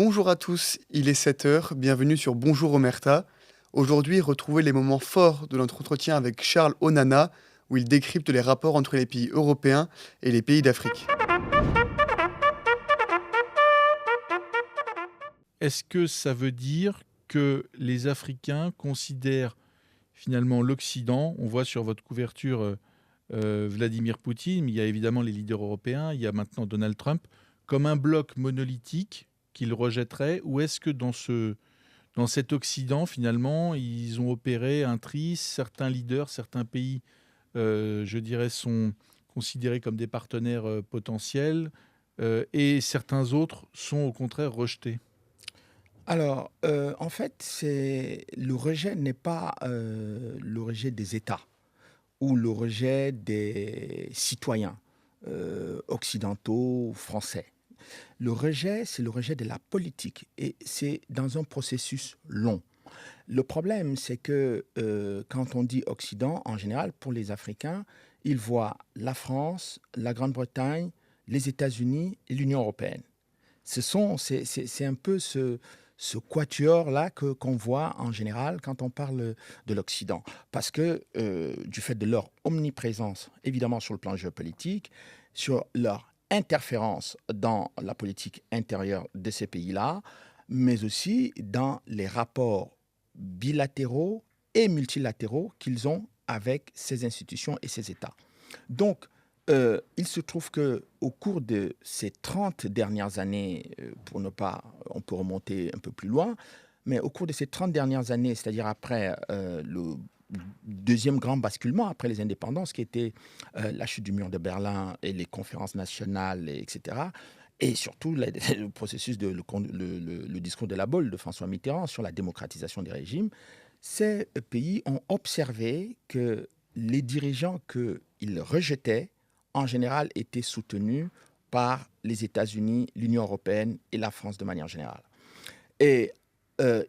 Bonjour à tous, il est 7 heures. Bienvenue sur Bonjour Omerta. Aujourd'hui, retrouvez les moments forts de notre entretien avec Charles Onana, où il décrypte les rapports entre les pays européens et les pays d'Afrique. Est-ce que ça veut dire que les Africains considèrent finalement l'Occident, on voit sur votre couverture Vladimir Poutine, mais il y a évidemment les leaders européens, il y a maintenant Donald Trump, comme un bloc monolithique qu'ils rejetteraient, ou est-ce que dans cet Occident, finalement, ils ont opéré un tri, certains leaders, certains pays, je dirais, sont considérés comme des partenaires potentiels, et certains autres sont au contraire rejetés? Alors, en fait, c'est le rejet n'est pas, le rejet des États ou le rejet des citoyens, occidentaux ou français. Le rejet, c'est le rejet de la politique et c'est dans un processus long. Le problème, c'est que, quand on dit Occident, en général, pour les Africains, ils voient la France, la Grande-Bretagne, les États-Unis et l'Union européenne. C'est un peu ce quatuor-là qu'on voit en général quand on parle de l'Occident. Parce que du fait de leur omniprésence, évidemment sur le plan géopolitique, sur leur interférence dans la politique intérieure de ces pays-là, mais aussi dans les rapports bilatéraux et multilatéraux qu'ils ont avec ces institutions et ces États. Donc, il se trouve que au cours de ces 30 dernières années, pour ne pas on peut remonter un peu plus loin, mais au cours de ces 30 dernières années, c'est-à-dire après, le deuxième grand basculement, après les indépendances qui était, la chute du mur de Berlin et les conférences nationales et etc. Et surtout le processus de le discours de la Baule de François Mitterrand sur la démocratisation des régimes, ces pays ont observé que les dirigeants qu'ils rejetaient en général, étaient soutenus par les États-Unis, l'Union européenne et la France de manière générale. Et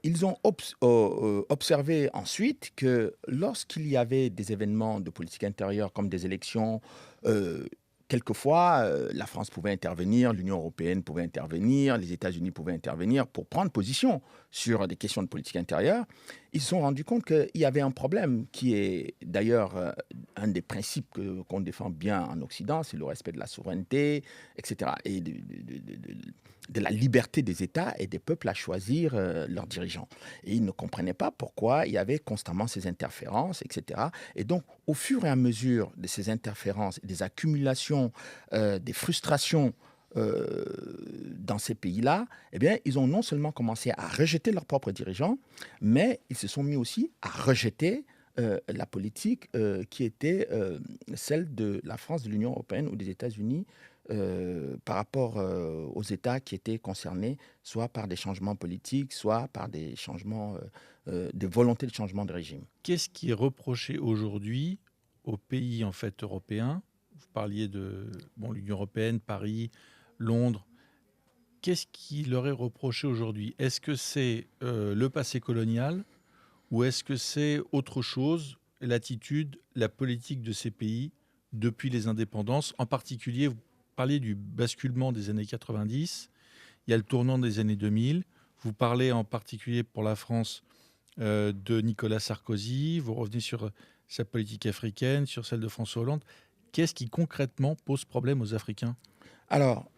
ils ont observé ensuite que lorsqu'il y avait des événements de politique intérieure comme des élections, euh, quelquefois la France pouvait intervenir, l'Union européenne pouvait intervenir, les États-Unis pouvaient intervenir pour prendre position sur des questions de politique intérieure. Ils se sont rendus compte qu'il y avait un problème qui est d'ailleurs un des principes qu'on défend bien en Occident, c'est le respect de la souveraineté, etc. Et de la liberté des États et des peuples à choisir leurs dirigeants. Et ils ne comprenaient pas pourquoi il y avait constamment ces interférences, etc. Et donc, au fur et à mesure de ces interférences, des accumulations, des frustrations euh, dans ces pays-là, eh bien, ils ont non seulement commencé à rejeter leurs propres dirigeants, mais ils se sont mis aussi à rejeter la politique qui était celle de la France, de l'Union européenne ou des États-Unis par rapport aux États qui étaient concernés, soit par des changements politiques, soit par des changements, des volontés de changement de régime. Qu'est-ce qui est reproché aujourd'hui aux pays en fait européens? Vous parliez de l'Union européenne, Paris, Londres. Qu'est-ce qui leur est reproché aujourd'hui? Est-ce que c'est le passé colonial ou est-ce que c'est autre chose, l'attitude, la politique de ces pays depuis les indépendances? En particulier, vous parliez du basculement des années 90, il y a le tournant des années 2000. Vous parlez en particulier pour la France de Nicolas Sarkozy, vous revenez sur sa politique africaine, sur celle de François Hollande. Qu'est-ce qui concrètement pose problème aux Africains? Alors,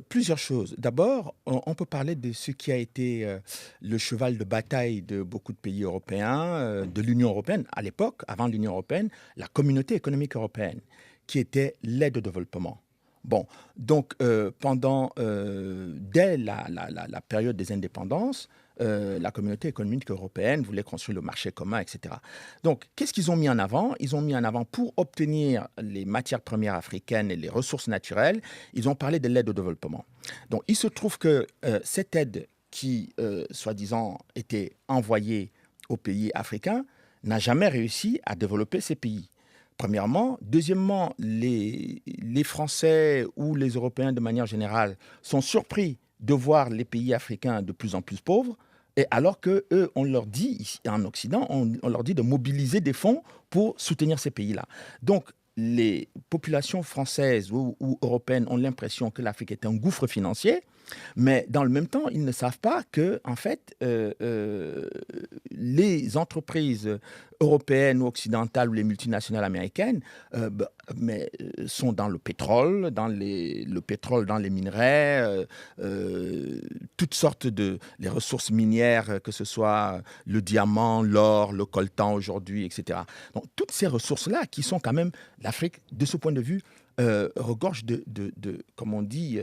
plusieurs choses. D'abord, on peut parler de ce qui a été le cheval de bataille de beaucoup de pays européens, de l'Union européenne à l'époque, avant l'Union européenne, la communauté économique européenne, qui était l'aide au développement. Bon, donc dès la période des indépendances, la communauté économique européenne voulait construire le marché commun, etc. Donc, qu'est-ce qu'ils ont mis en avant? Ils ont mis en avant, pour obtenir les matières premières africaines et les ressources naturelles, ils ont parlé de l'aide au développement. Donc, il se trouve que cette aide qui, soi-disant, était envoyée aux pays africains n'a jamais réussi à développer ces pays. Premièrement. Deuxièmement, les Français ou les Européens de manière générale sont surpris de voir les pays africains de plus en plus pauvres, et alors que eux, on leur dit, ici, en Occident, on leur dit de mobiliser des fonds pour soutenir ces pays-là. Donc, les populations françaises ou européennes ont l'impression que l'Afrique est un gouffre financier, Mais dans le même temps, ils ne savent pas que, en fait, les entreprises européennes ou occidentales ou les multinationales américaines sont dans le pétrole, le pétrole dans les minerais, toutes sortes de les ressources minières, que ce soit le diamant, l'or, le coltan aujourd'hui, etc. Donc, toutes ces ressources-là qui sont quand même, l'Afrique, de ce point de vue, regorge comme on dit,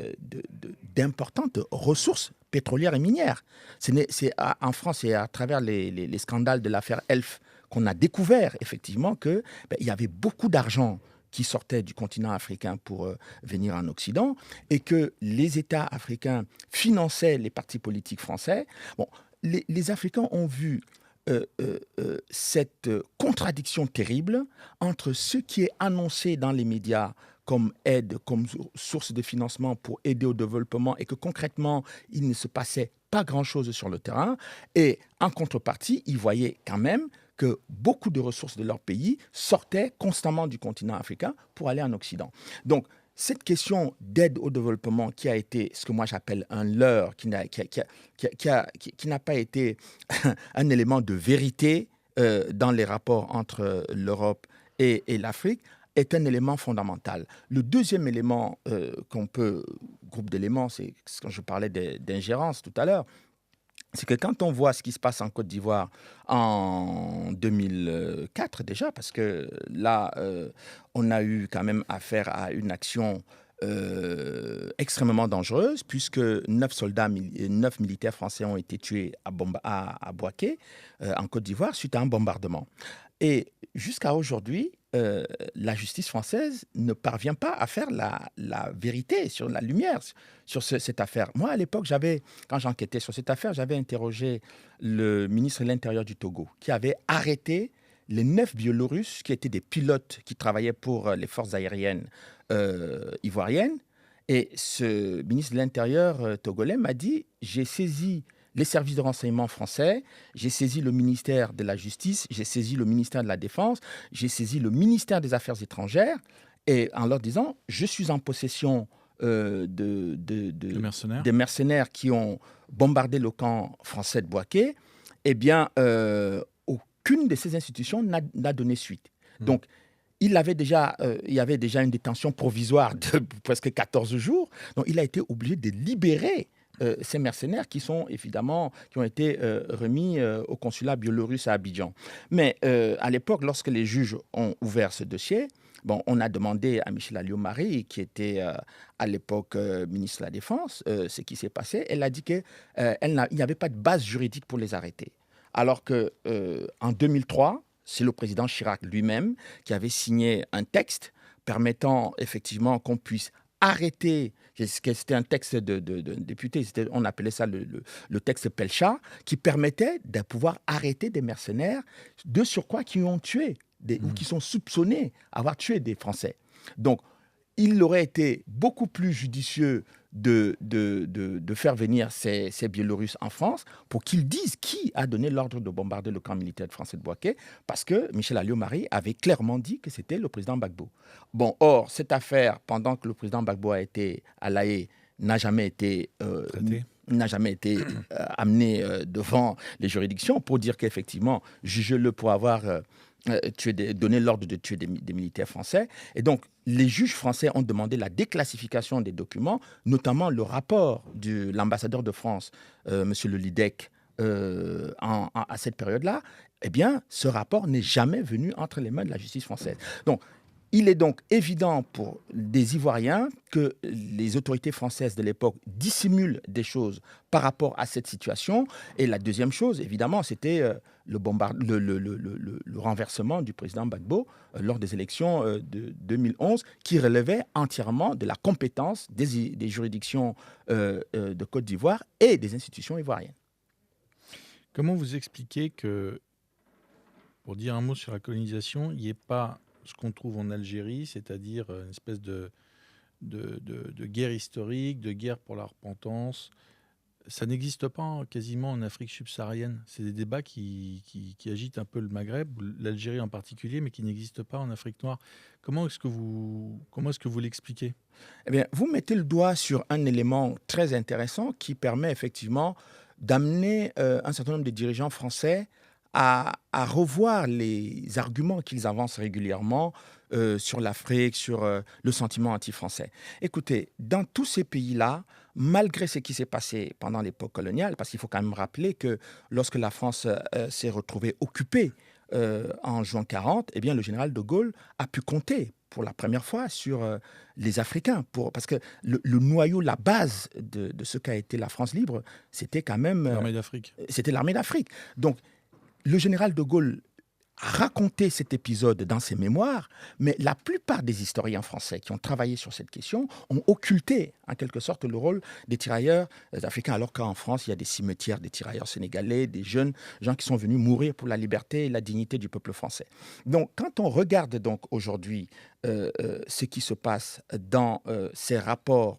d'importantes ressources pétrolières et minières. En France, c'est à travers les scandales de l'affaire Elf qu'on a découvert effectivement qu'il y avait beaucoup d'argent qui sortait du continent africain pour venir en Occident et que les États africains finançaient les partis politiques français. Bon, les Africains ont vu cette contradiction terrible entre ce qui est annoncé dans les médias comme aide, comme source de financement pour aider au développement et que concrètement, il ne se passait pas grand-chose sur le terrain. Et en contrepartie, ils voyaient quand même que beaucoup de ressources de leur pays sortaient constamment du continent africain pour aller en Occident. Donc, cette question d'aide au développement qui a été ce que moi j'appelle un leurre, qui n'a pas été un élément de vérité dans les rapports entre l'Europe et l'Afrique, est un élément fondamental. Le deuxième élément groupe d'éléments, c'est quand je parlais d'ingérence tout à l'heure, c'est que quand on voit ce qui se passe en Côte d'Ivoire en 2004 déjà, parce que là, on a eu quand même affaire à une action extrêmement dangereuse, puisque 9 militaires français ont été tués à Bouaké, en Côte d'Ivoire, suite à un bombardement. Et jusqu'à aujourd'hui, la justice française ne parvient pas à faire la vérité, sur la lumière sur cette affaire. Moi, à l'époque, quand j'enquêtais sur cette affaire, j'avais interrogé le ministre de l'Intérieur du Togo, qui avait arrêté les 9 Biélorusses qui étaient des pilotes qui travaillaient pour les forces aériennes ivoiriennes. Et ce ministre de l'Intérieur togolais m'a dit, j'ai saisi les services de renseignement français, j'ai saisi le ministère de la Justice, j'ai saisi le ministère de la Défense, j'ai saisi le ministère des Affaires étrangères, et en leur disant, je suis en possession des mercenaires qui ont bombardé le camp français de Bouaké, eh bien, aucune de ces institutions n'a donné suite. Donc, il y avait déjà une détention provisoire de presque 14 jours, donc il a été obligé de libérer ces mercenaires qui ont été remis au consulat biélorusse à Abidjan. Mais à l'époque, lorsque les juges ont ouvert ce dossier, on a demandé à Michèle Alliot-Marie, qui était à l'époque ministre de la Défense, ce qui s'est passé. Elle a dit qu'il n'y avait pas de base juridique pour les arrêter. Alors qu'en 2003, c'est le président Chirac lui-même qui avait signé un texte permettant effectivement qu'on puisse arrêter. C'était un texte de député, on appelait ça le texte Pelcha, qui permettait de pouvoir arrêter des mercenaires de surcroît qui ont tué ou qui sont soupçonnés d'avoir tué des Français. Donc, il aurait été beaucoup plus judicieux de faire venir ces Biélorusses en France pour qu'ils disent qui a donné l'ordre de bombarder le camp militaire français de Bouaké, parce que Michèle Alliot-Marie avait clairement dit que c'était le président Gbagbo. Or, cette affaire, pendant que le président Gbagbo a été à La Haye, n'a jamais été amené devant les juridictions pour dire qu'effectivement, juge-le pour avoir donné l'ordre de tuer des militaires français. Et donc, les juges français ont demandé la déclassification des documents, notamment le rapport de l'ambassadeur de France, M. Le Lidec, à cette période-là. Eh bien, ce rapport n'est jamais venu entre les mains de la justice française. Donc, il est donc évident pour des Ivoiriens que les autorités françaises de l'époque dissimulent des choses par rapport à cette situation. Et la deuxième chose, évidemment, c'était le renversement du président Gbagbo lors des élections de 2011, qui relevait entièrement de la compétence des juridictions de Côte d'Ivoire et des institutions ivoiriennes. Comment vous expliquez que, pour dire un mot sur la colonisation, il n'y ait pas ce qu'on trouve en Algérie, c'est-à-dire une espèce de guerre historique, de guerre pour la repentance, ça n'existe pas quasiment en Afrique subsaharienne. C'est des débats qui agitent un peu le Maghreb, l'Algérie en particulier, mais qui n'existent pas en Afrique noire. Comment est-ce que vous l'expliquez? Eh bien, vous mettez le doigt sur un élément très intéressant qui permet effectivement d'amener un certain nombre de dirigeants français à revoir les arguments qu'ils avancent régulièrement sur l'Afrique, sur le sentiment anti-français. Écoutez, dans tous ces pays-là, malgré ce qui s'est passé pendant l'époque coloniale, parce qu'il faut quand même rappeler que lorsque la France s'est retrouvée occupée en juin 40, eh bien, le général de Gaulle a pu compter pour la première fois sur les Africains. Parce que le noyau, la base de ce qu'a été la France libre, c'était quand même... L'armée d'Afrique. C'était l'armée d'Afrique. Donc, le général de Gaulle a raconté cet épisode dans ses mémoires, mais la plupart des historiens français qui ont travaillé sur cette question ont occulté, en quelque sorte, le rôle des tirailleurs africains, alors qu'en France, il y a des cimetières des tirailleurs sénégalais, des jeunes gens qui sont venus mourir pour la liberté et la dignité du peuple français. Donc, quand on regarde donc aujourd'hui ce qui se passe dans ces rapports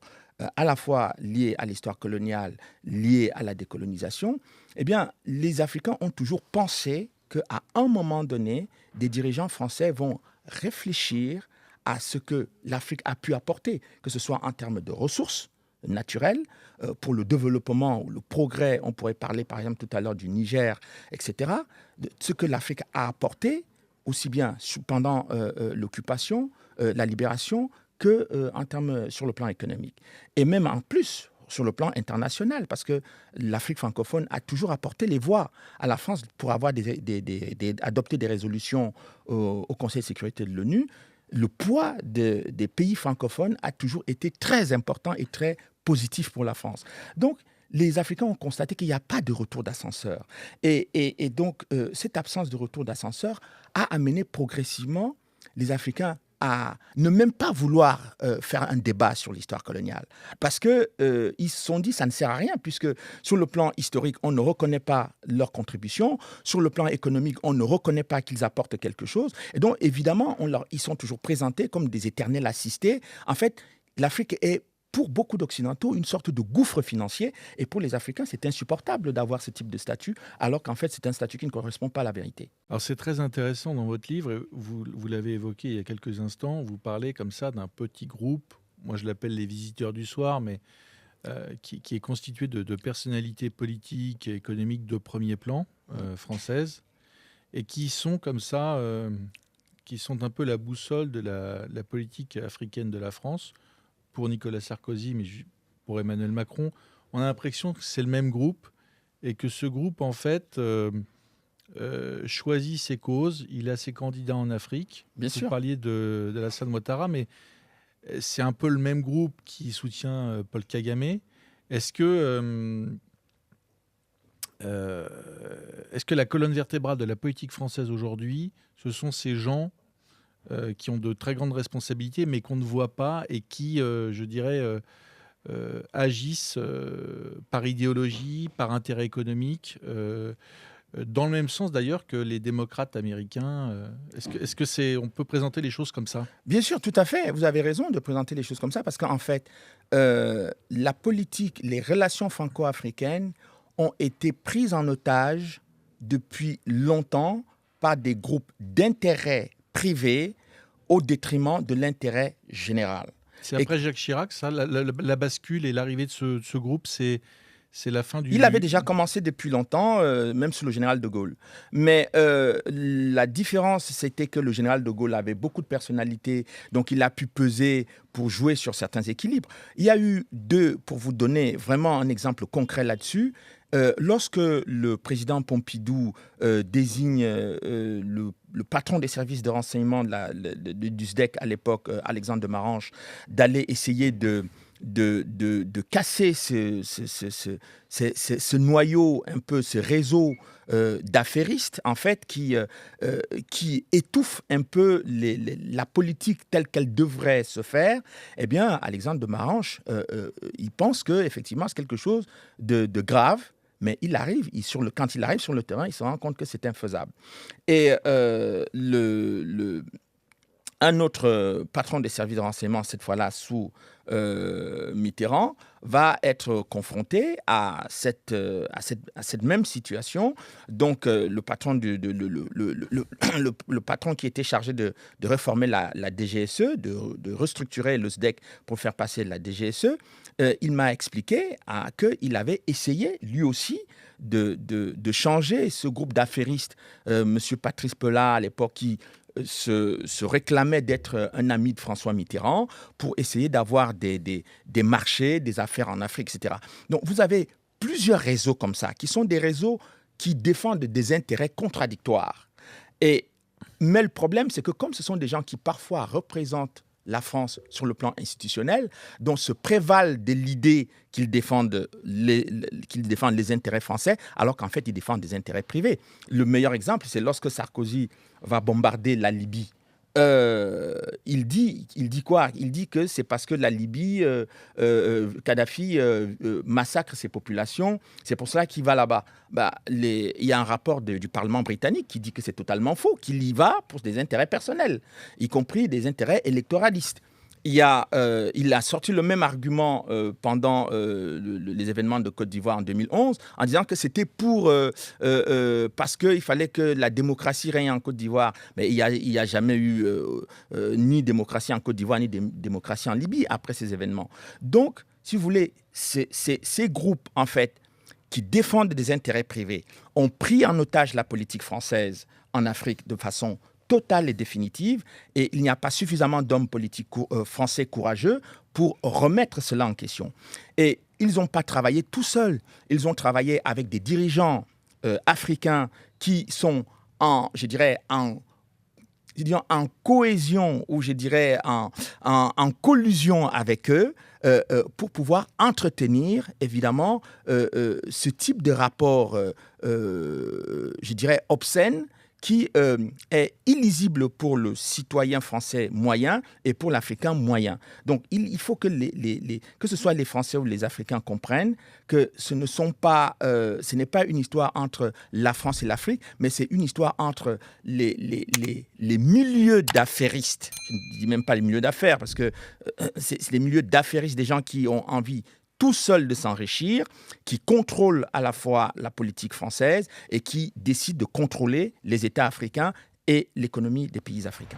à la fois liés à l'histoire coloniale, liés à la décolonisation, eh bien, les Africains ont toujours pensé qu'à un moment donné, des dirigeants français vont réfléchir à ce que l'Afrique a pu apporter, que ce soit en termes de ressources naturelles, pour le développement ou le progrès, on pourrait parler par exemple tout à l'heure du Niger, etc., de ce que l'Afrique a apporté, aussi bien pendant l'occupation, la libération, que en termes sur le plan économique. Et même en plus, sur le plan international, parce que l'Afrique francophone a toujours apporté les voix à la France pour avoir adopté des résolutions au Conseil de sécurité de l'ONU. Le poids des pays francophones a toujours été très important et très positif pour la France. Donc, les Africains ont constaté qu'il n'y a pas de retour d'ascenseur. Et donc, cette absence de retour d'ascenseur a amené progressivement les Africains à ne même pas vouloir faire un débat sur l'histoire coloniale. Parce qu'ils se sont dit, ça ne sert à rien, puisque sur le plan historique, on ne reconnaît pas leur contribution. Sur le plan économique, on ne reconnaît pas qu'ils apportent quelque chose. Et donc, évidemment, ils sont toujours présentés comme des éternels assistés. En fait, l'Afrique est, pour beaucoup d'Occidentaux, une sorte de gouffre financier. Et pour les Africains, c'est insupportable d'avoir ce type de statut, alors qu'en fait, c'est un statut qui ne correspond pas à la vérité. Alors c'est très intéressant dans votre livre, et vous l'avez évoqué il y a quelques instants, vous parlez comme ça d'un petit groupe, moi je l'appelle les visiteurs du soir, mais qui est constitué de personnalités politiques et économiques de premier plan, françaises, et qui sont comme ça, qui sont un peu la boussole de la politique africaine de la France. Pour Nicolas Sarkozy, mais pour Emmanuel Macron, on a l'impression que c'est le même groupe et que ce groupe, en fait, choisit ses causes. Il a ses candidats en Afrique. Bien Vous sûr. parliez d'Alassane Ouattara, mais c'est un peu le même groupe qui soutient Paul Kagame. Est-ce que la colonne vertébrale de la politique française aujourd'hui, ce sont ces gens qui ont de très grandes responsabilités, mais qu'on ne voit pas et qui, je dirais, agissent par idéologie, par intérêt économique, dans le même sens d'ailleurs que les démocrates américains. Est-ce que on peut présenter les choses comme ça? Bien sûr, tout à fait. Vous avez raison de présenter les choses comme ça, parce qu'en fait, la politique, les relations franco-africaines ont été prises en otage depuis longtemps par des groupes d'intérêts privés au détriment de l'intérêt général. C'est après Jacques Chirac, ça, la bascule et l'arrivée de ce groupe, c'est la fin du... Il avait déjà commencé depuis longtemps, même sous le général de Gaulle. Mais la différence, c'était que le général de Gaulle avait beaucoup de personnalité, donc il a pu peser pour jouer sur certains équilibres. Il y a eu pour vous donner vraiment un exemple concret là-dessus, lorsque le président Pompidou désigne le patron des services de renseignement du SDEC à l'époque, Alexandre de Marange, d'aller essayer de casser ce noyau, un peu ce réseau d'affairistes, en fait, qui étouffe un peu la politique telle qu'elle devrait se faire, eh bien, Alexandre de Marange, il pense qu'effectivement, c'est quelque chose de grave. Mais quand il arrive sur le terrain, il se rend compte que c'est infaisable. Et un autre patron des services de renseignement, cette fois-là sous Mitterrand, va être confronté à cette même situation. Donc, le patron le patron qui était chargé de réformer la DGSE, de restructurer le SDEC pour faire passer la DGSE, il m'a expliqué qu'il avait essayé, lui aussi, de changer ce groupe d'affairistes. Monsieur Patrice Pelat, à l'époque, qui se réclamait d'être un ami de François Mitterrand pour essayer d'avoir des marchés, des affaires en Afrique, etc. Donc, vous avez plusieurs réseaux comme ça, qui sont des réseaux qui défendent des intérêts contradictoires. Mais le problème, c'est que comme ce sont des gens qui parfois représentent la France sur le plan institutionnel, dont se prévalent de l'idée qu'ils défendent les intérêts français, alors qu'en fait, ils défendent des intérêts privés. Le meilleur exemple, c'est lorsque Sarkozy va bombarder la Libye. Il dit quoi? Il dit que c'est parce que la Libye, Kadhafi massacre ses populations, c'est pour cela qu'il va là-bas. Il y a un rapport du Parlement britannique qui dit que c'est totalement faux, qu'il y va pour des intérêts personnels, y compris des intérêts électoralistes. Il a sorti le même argument pendant les événements de Côte d'Ivoire en 2011 en disant que c'était parce qu'il fallait que la démocratie règne en Côte d'Ivoire. Mais il n'y a jamais eu ni démocratie en Côte d'Ivoire ni démocratie en Libye après ces événements. Donc, si vous voulez, ces groupes, en fait, qui défendent des intérêts privés, ont pris en otage la politique française en Afrique de façon totale et définitive, et il n'y a pas suffisamment d'hommes politiques français courageux pour remettre cela en question. Et ils n'ont pas travaillé tout seuls, ils ont travaillé avec des dirigeants africains qui sont en cohésion ou en collusion avec eux pour pouvoir entretenir évidemment ce type de rapport, obscène, qui est illisible pour le citoyen français moyen et pour l'Africain moyen. Donc, il faut que que ce soit les Français ou les Africains comprennent que ce n'est pas une histoire entre la France et l'Afrique, mais c'est une histoire entre les milieux d'affairistes. Je ne dis même pas les milieux d'affaires, parce que c'est les milieux d'affairistes, des gens qui ont envie tout seuls de s'enrichir, qui contrôlent à la fois la politique française et qui décident de contrôler les États africains et l'économie des pays africains.